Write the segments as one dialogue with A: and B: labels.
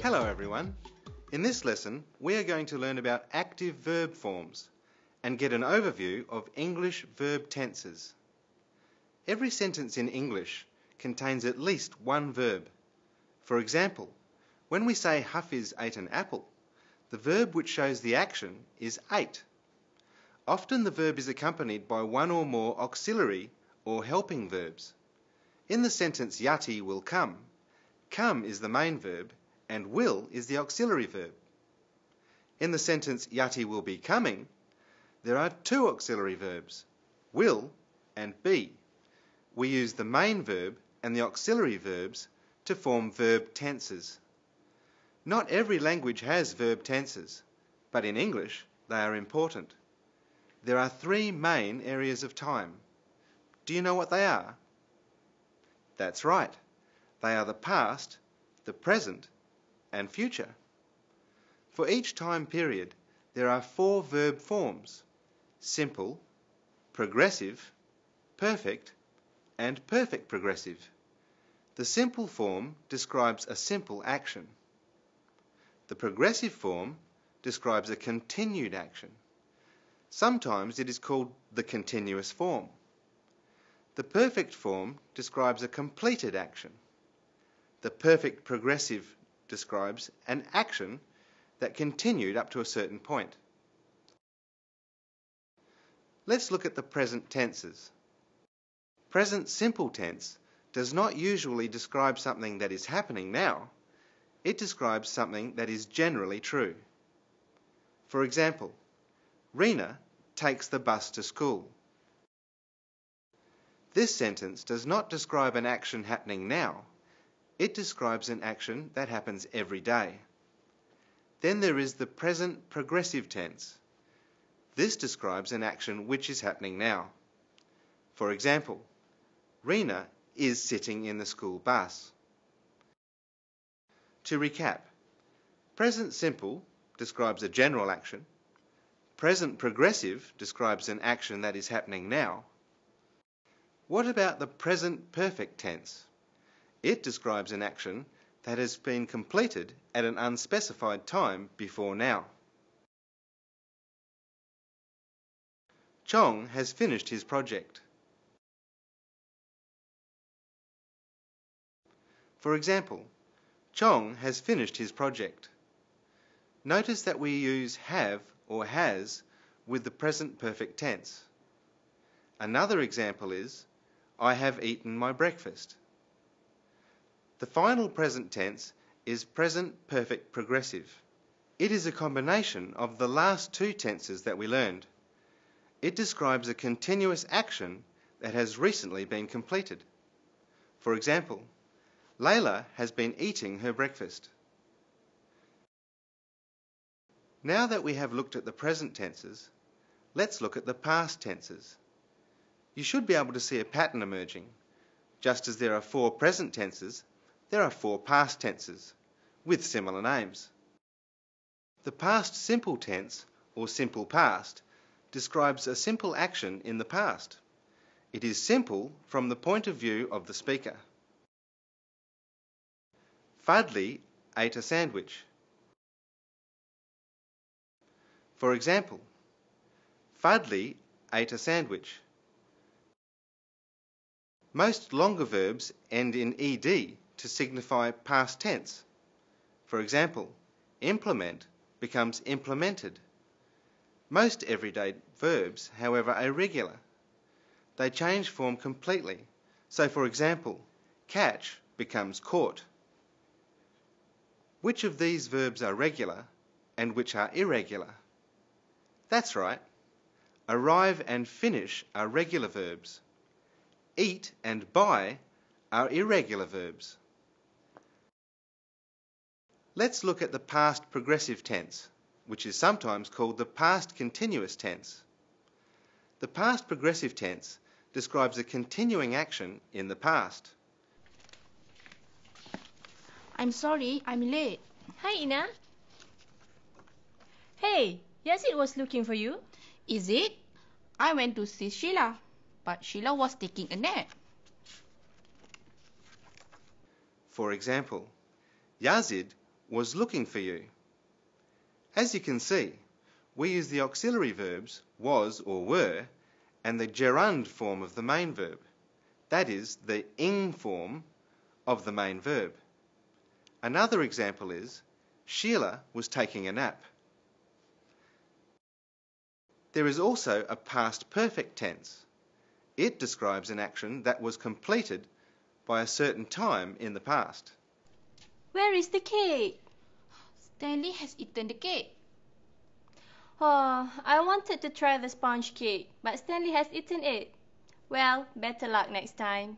A: Hello everyone. In this lesson, we are going to learn about active verb forms and get an overview of English verb tenses. Every sentence in English contains at least one verb. For example, when we say Hafiz ate an apple, the verb which shows the action is ate. Often the verb is accompanied by one or more auxiliary or helping verbs. In the sentence Yati will come is the main verb and will is the auxiliary verb. In the sentence Yati will be coming, there are two auxiliary verbs, will and be. We use the main verb and the auxiliary verbs to form verb tenses. Not every language has verb tenses, but in English they are important. There are three main areas of time. Do you know what they are? That's right. They are the past, the present, and future. For each time period, there are four verb forms: simple, progressive, perfect, and perfect progressive. The simple form describes a simple action. The progressive form describes a continued action. Sometimes it is called the continuous form. The perfect form describes a completed action. The perfect progressive describes an action that continued up to a certain point. Let's look at the present tenses. Present simple tense does not usually describe something that is happening now. It describes something that is generally true. For example, Rena takes the bus to school. This sentence does not describe an action happening now. It describes an action that happens every day. Then there is the present progressive tense. This describes an action which is happening now. For example, Rena is sitting in the school bus. To recap, present simple describes a general action. Present progressive describes an action that is happening now. What about the present perfect tense? It describes an action that has been completed at an unspecified time before now. Chong has finished his project. For example, Chong has finished his project. Notice that we use have or has with the present perfect tense. Another example is, I have eaten my breakfast. The final present tense is present perfect progressive. It is a combination of the last two tenses that we learned. It describes a continuous action that has recently been completed. For example, Layla has been eating her breakfast. Now that we have looked at the present tenses, let's look at the past tenses. You should be able to see a pattern emerging. Just as there are four present tenses, there are four past tenses, with similar names. The past simple tense, or simple past, describes a simple action in the past. It is simple from the point of view of the speaker. Fadli ate a sandwich. For example, Fadli ate a sandwich. Most longer verbs end in ed to signify past tense. For example, implement becomes implemented. Most everyday verbs, however, are irregular. They change form completely. So, for example, catch becomes caught. Which of these verbs are regular and which are irregular? That's right. Arrive and finish are regular verbs. Eat and buy are irregular verbs. Let's look at the past progressive tense, which is sometimes called the past continuous tense. The past progressive tense describes a continuing action in the past.
B: I'm sorry, I'm late.
C: Hi, Ina. Hey, Yazid was looking for you.
B: Is it? I went to see Sheila, but Sheila was taking a nap.
A: For example, Yazid was looking for you. As you can see, we use the auxiliary verbs was or were and the gerund form of the main verb, that is, the ing form of the main verb. Another example is, Sheila was taking a nap. There is also a past perfect tense. It describes an action that was completed by a certain time in the past.
C: Where is the cake?
B: Stanley has eaten the cake.
C: Oh, I wanted to try the sponge cake, but Stanley has eaten it. Well, better luck next time.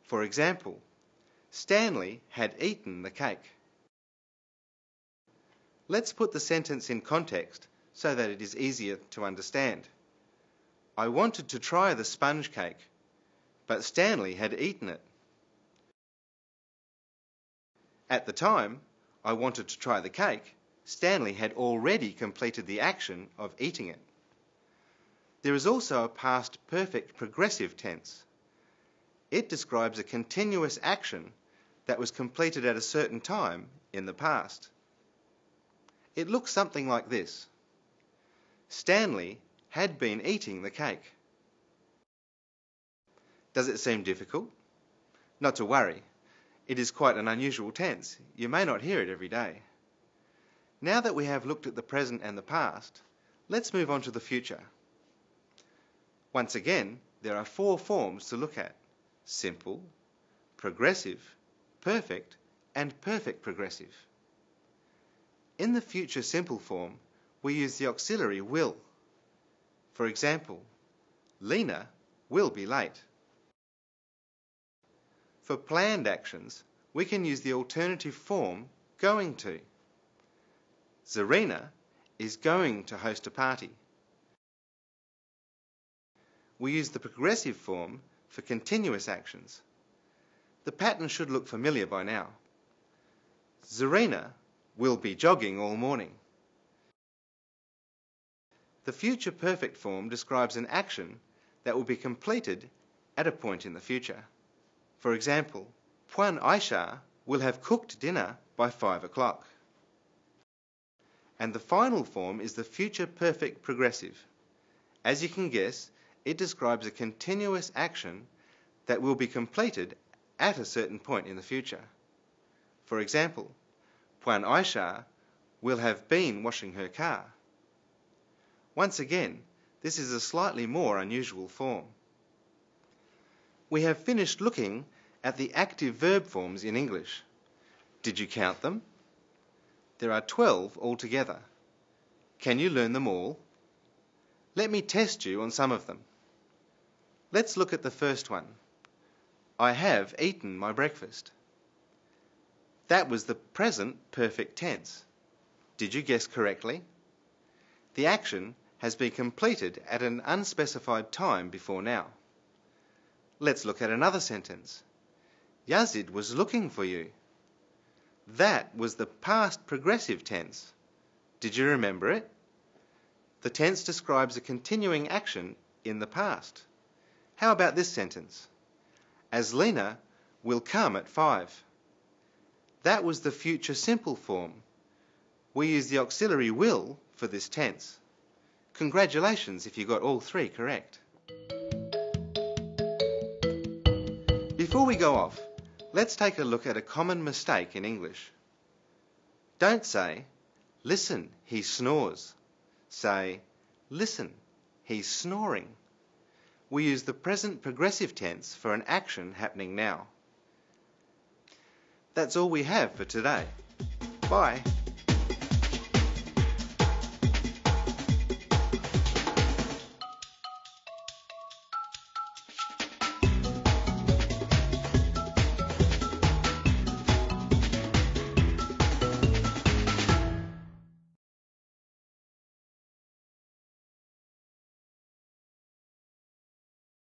A: For example, Stanley had eaten the cake. Let's put the sentence in context so that it is easier to understand. I wanted to try the sponge cake, but Stanley had eaten it. At the time I wanted to try the cake, Stanley had already completed the action of eating it. There is also a past perfect progressive tense. It describes a continuous action that was completed at a certain time in the past. It looks something like this. Stanley had been eating the cake. Does it seem difficult? Not to worry. It is quite an unusual tense. You may not hear it every day. Now that we have looked at the present and the past, let's move on to the future. Once again, there are 4 forms to look at: simple, progressive, perfect, and perfect progressive. In the future simple form, we use the auxiliary will. For example, Lena will be late. For planned actions, we can use the alternative form going to. Zarina is going to host a party. We use the progressive form for continuous actions. The pattern should look familiar by now. Zarina will be jogging all morning. The future perfect form describes an action that will be completed at a point in the future. For example, Puan Aisha will have cooked dinner by 5 o'clock. And the final form is the future perfect progressive. As you can guess, it describes a continuous action that will be completed at a certain point in the future. For example, Puan Aisha will have been washing her car. Once again, this is a slightly more unusual form. We have finished looking at the active verb forms in English. Did you count them? There are 12 altogether. Can you learn them all? Let me test you on some of them. Let's look at the first one. I have eaten my breakfast. That was the present perfect tense. Did you guess correctly? The action has been completed at an unspecified time before now. Let's look at another sentence. Yazid was looking for you. That was the past progressive tense. Did you remember it? The tense describes a continuing action in the past. How about this sentence? Aslina will come at 5. That was the future simple form. We use the auxiliary will for this tense. Congratulations if you got all 3 correct. Before we go off, let's take a look at a common mistake in English. Don't say, listen, he snores. Say, listen, he's snoring. We use the present progressive tense for an action happening now. That's all we have for today. Bye.